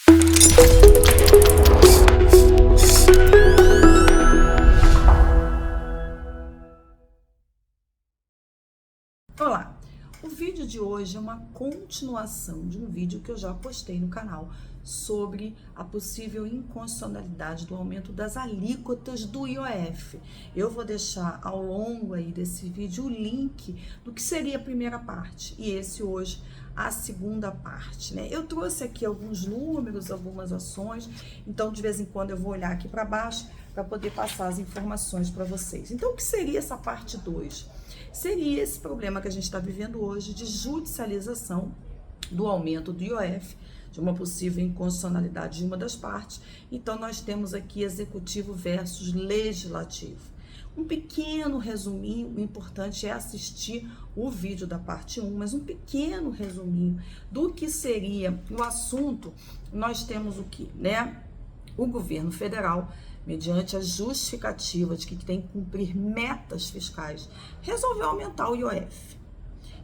Olá, o vídeo de hoje é uma continuação de um vídeo que eu já postei no canal sobre a possível inconstitucionalidade do aumento das alíquotas do IOF. Eu vou deixar ao longo aí desse vídeo o link do que seria a primeira parte e esse hoje a segunda parte, né? Eu trouxe aqui alguns números, algumas ações, então de vez em quando eu vou olhar aqui para baixo para poder passar as informações para vocês. Então, o que seria essa parte 2? Seria esse problema que a gente está vivendo hoje de judicialização do aumento do IOF, de uma possível inconstitucionalidade de uma das partes. Então, nós temos aqui executivo versus legislativo. Um pequeno resuminho, o importante é assistir o vídeo da parte 1, mas um pequeno resuminho do que seria o assunto. Nós temos o que, né? O governo federal, mediante a justificativa de que tem que cumprir metas fiscais, resolveu aumentar o IOF.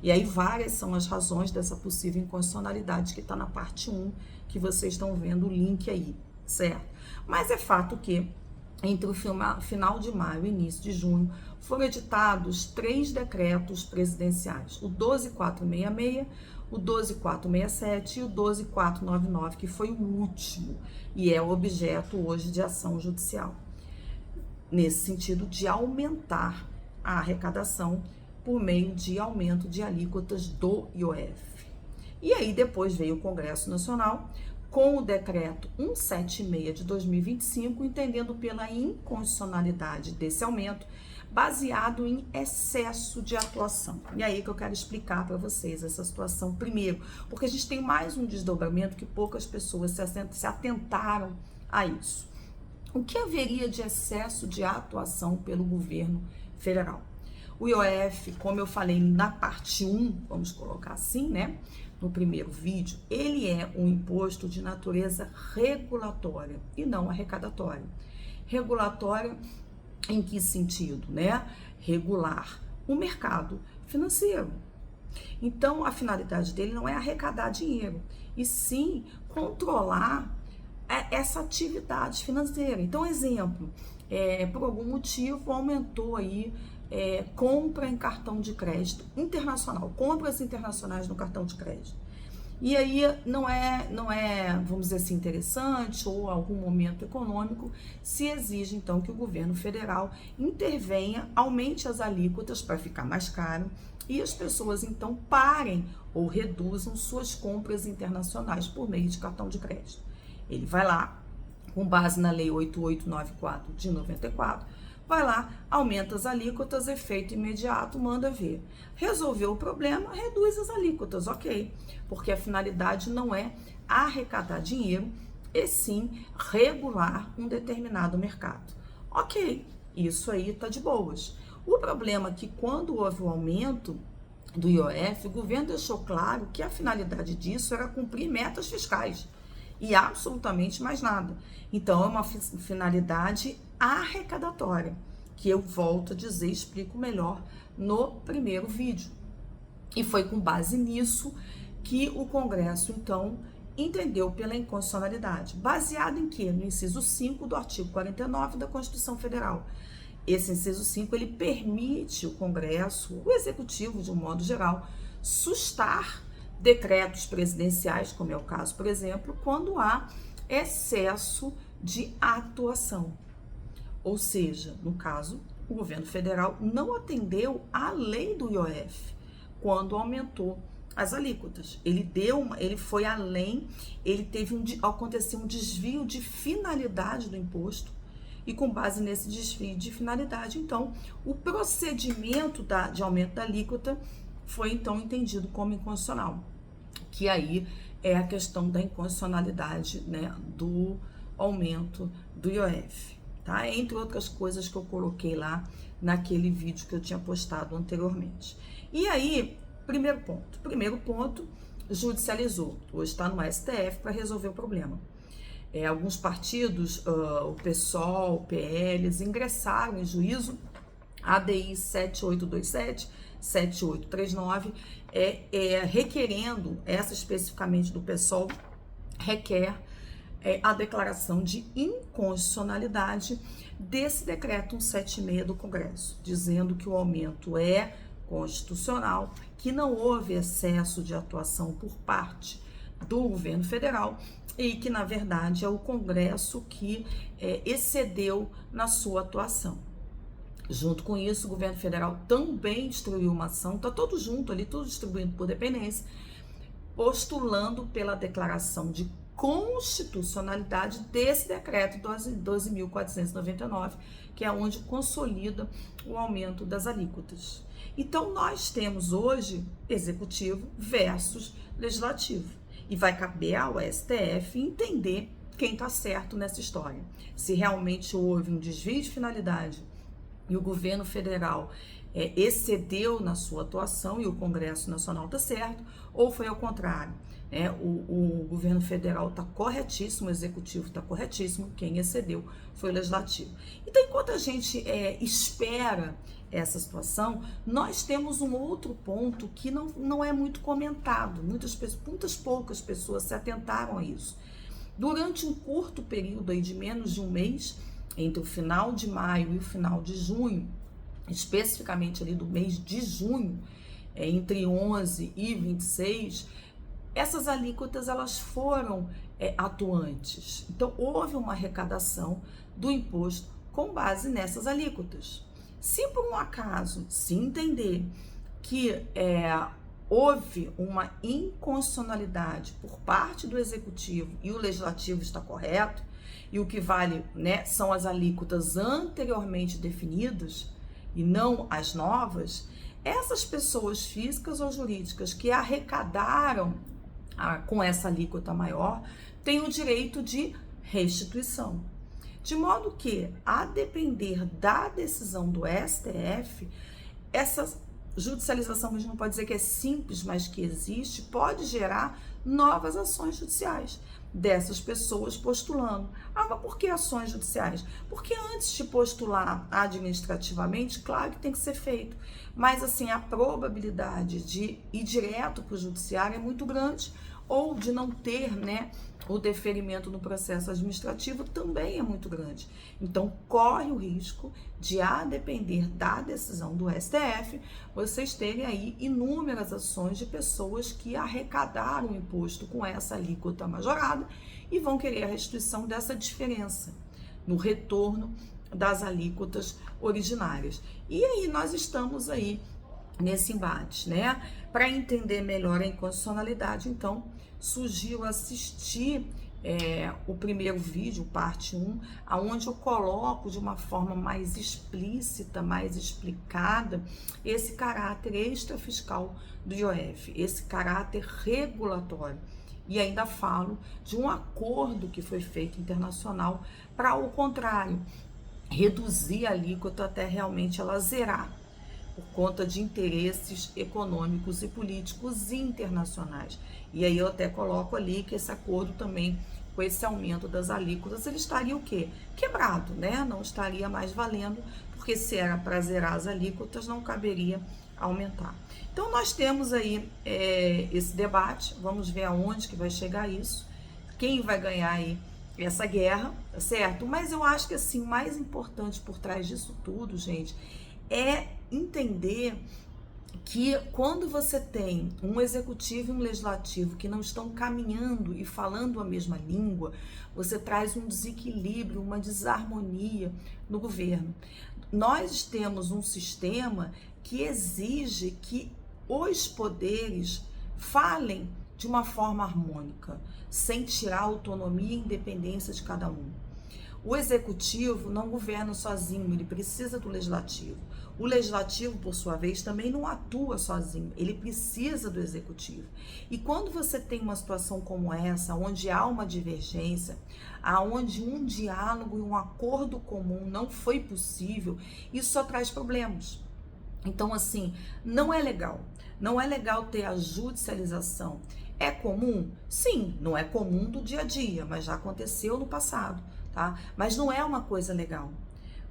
E aí várias são as razões dessa possível inconstitucionalidade que está na parte 1, que vocês estão vendo o link aí, certo? Mas é fato que entre o final de maio e início de junho foram editados 3 decretos presidenciais, o 12466, o 12467 e o 12499, que foi o último e é objeto hoje de ação judicial, nesse sentido de aumentar a arrecadação por meio de aumento de alíquotas do IOF. E aí depois veio o Congresso Nacional com o decreto 176 de 2025, entendendo pela inconstitucionalidade desse aumento, baseado em excesso de atuação. E aí que eu quero explicar para vocês essa situação primeiro, porque a gente tem mais um desdobramento que poucas pessoas se atentaram a isso. O que haveria de excesso de atuação pelo governo federal? O IOF, como eu falei na parte 1, vamos colocar assim, né? No primeiro vídeo, ele é um imposto de natureza regulatória e não arrecadatória. Regulatória em que sentido, né? Regular o mercado financeiro. Então, a finalidade dele não é arrecadar dinheiro, e sim controlar essa atividade financeira. Então, exemplo, por algum motivo aumentou aí compra em cartão de crédito internacional, compras internacionais no cartão de crédito. E aí não é, vamos dizer assim, interessante ou algum momento econômico, se exige então que o governo federal intervenha, aumente as alíquotas para ficar mais caro e as pessoas então parem ou reduzam suas compras internacionais por meio de cartão de crédito. Ele vai lá, com base na Lei 8894 de 94, vai lá, aumenta as alíquotas, efeito imediato, manda ver. Resolveu o problema, reduz as alíquotas, ok. Porque a finalidade não é arrecadar dinheiro, e sim regular um determinado mercado. Ok, isso aí tá de boas. O problema é que quando houve o aumento do IOF, o governo deixou claro que a finalidade disso era cumprir metas fiscais. E absolutamente mais nada. Então, é uma finalidade arrecadatória, que eu volto a dizer, explico melhor no primeiro vídeo. E foi com base nisso que o Congresso, então, entendeu pela inconstitucionalidade. Baseado em quê? No inciso 5 do artigo 49 da Constituição Federal. Esse inciso 5, ele permite o Congresso, o Executivo, de um modo geral, sustar decretos presidenciais, como é o caso, por exemplo, quando há excesso de atuação. Ou seja, no caso, o governo federal não atendeu à lei do IOF quando aumentou as alíquotas. Ele foi além, aconteceu um desvio de finalidade do imposto e com base nesse desvio de finalidade, então, o procedimento de aumento da alíquota foi então entendido como inconstitucional, que aí é a questão da inconstitucionalidade, né, do aumento do IOF, tá? Entre outras coisas que eu coloquei lá naquele vídeo que eu tinha postado anteriormente. E aí, primeiro ponto, judicializou, hoje está no STF para resolver o problema. Alguns partidos, o PSOL, o PL, ingressaram em juízo ADI 7827, 7839, requerendo, essa especificamente do PSOL, requer a declaração de inconstitucionalidade desse decreto 176 do Congresso, dizendo que o aumento é constitucional, que não houve excesso de atuação por parte do governo federal e que, na verdade, é o Congresso que excedeu na sua atuação. Junto com isso, o governo federal também distribuiu uma ação, está todo junto ali, tudo distribuindo por dependência, postulando pela declaração de constitucionalidade desse decreto 12.499, que é onde consolida o aumento das alíquotas. Então, nós temos hoje executivo versus legislativo. E vai caber ao STF entender quem está certo nessa história. Se realmente houve um desvio de finalidade e o governo federal excedeu na sua atuação e o Congresso Nacional está certo, ou foi ao contrário. O governo federal está corretíssimo, o executivo está corretíssimo, quem excedeu foi o legislativo. Então, enquanto a gente espera essa situação, nós temos um outro ponto que não é muito comentado, muitas poucas pessoas se atentaram a isso. Durante um curto período aí de menos de um mês, entre o final de maio e o final de junho, especificamente ali do mês de junho, entre 11 e 26, essas alíquotas elas foram atuantes. Então, houve uma arrecadação do imposto com base nessas alíquotas. Se por um acaso se entender que houve uma inconstitucionalidade por parte do executivo e o legislativo está correto, e o que vale, são as alíquotas anteriormente definidas e não as novas, essas pessoas físicas ou jurídicas que arrecadaram com essa alíquota maior têm o direito de restituição. De modo que, a depender da decisão do STF, essa judicialização, a gente não pode dizer que é simples, mas que existe, pode gerar novas ações judiciais dessas pessoas postulando. Mas por que ações judiciais? Porque antes de postular administrativamente, claro que tem que ser feito, mas assim, a probabilidade de ir direto para o judiciário é muito grande, ou de não ter, o deferimento no processo administrativo também é muito grande. Então, corre o risco de, a depender da decisão do STF, vocês terem aí inúmeras ações de pessoas que arrecadaram o imposto com essa alíquota majorada e vão querer a restituição dessa diferença no retorno das alíquotas originárias. E aí nós estamos aí nesse embate, Para entender melhor a inconstitucionalidade, então, sugiro assistir o primeiro vídeo, parte 1, onde eu coloco de uma forma mais explícita, mais explicada, esse caráter extrafiscal do IOF, esse caráter regulatório. E ainda falo de um acordo que foi feito internacional para, ao contrário, reduzir a alíquota até realmente ela zerar, por conta de interesses econômicos e políticos internacionais. E aí eu até coloco ali que esse acordo também, com esse aumento das alíquotas, ele estaria o quê? Quebrado, Não estaria mais valendo, porque se era para zerar as alíquotas, não caberia aumentar. Então, nós temos aí esse debate, vamos ver aonde que vai chegar isso, quem vai ganhar aí essa guerra, certo? Mas eu acho que, assim, o mais importante por trás disso tudo, gente, é entender que quando você tem um executivo e um legislativo que não estão caminhando e falando a mesma língua, você traz um desequilíbrio, uma desarmonia no governo. Nós temos um sistema que exige que os poderes falem de uma forma harmônica, sem tirar a autonomia e independência de cada um. O executivo não governa sozinho, ele precisa do legislativo. O legislativo, por sua vez, também não atua sozinho, ele precisa do executivo. E quando você tem uma situação como essa, onde há uma divergência, onde um diálogo e um acordo comum não foi possível, isso só traz problemas. Então, assim, não é legal. Não é legal ter a judicialização. É comum? Sim, não é comum do dia a dia, mas já aconteceu no passado, tá? Mas não é uma coisa legal.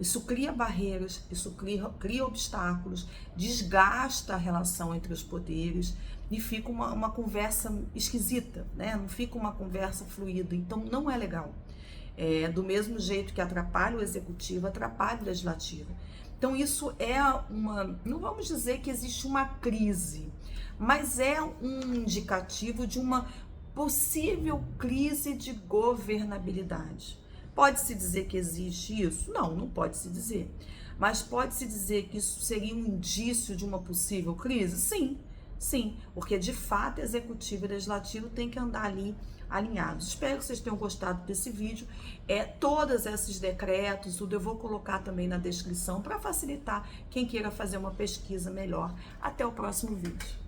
Isso cria barreiras, isso cria obstáculos, desgasta a relação entre os poderes e fica uma conversa esquisita, né? Não fica uma conversa fluida, então não é legal. Do mesmo jeito que atrapalha o executivo, atrapalha o legislativo. Então isso é não vamos dizer que existe uma crise, mas é um indicativo de uma possível crise de governabilidade. Pode-se dizer que existe isso? Não, não pode-se dizer. Mas pode-se dizer que isso seria um indício de uma possível crise? Sim, sim, porque de fato executivo e legislativo têm que andar ali alinhados. Espero que vocês tenham gostado desse vídeo. Todos esses decretos, tudo eu vou colocar também na descrição para facilitar quem queira fazer uma pesquisa melhor. Até o próximo vídeo.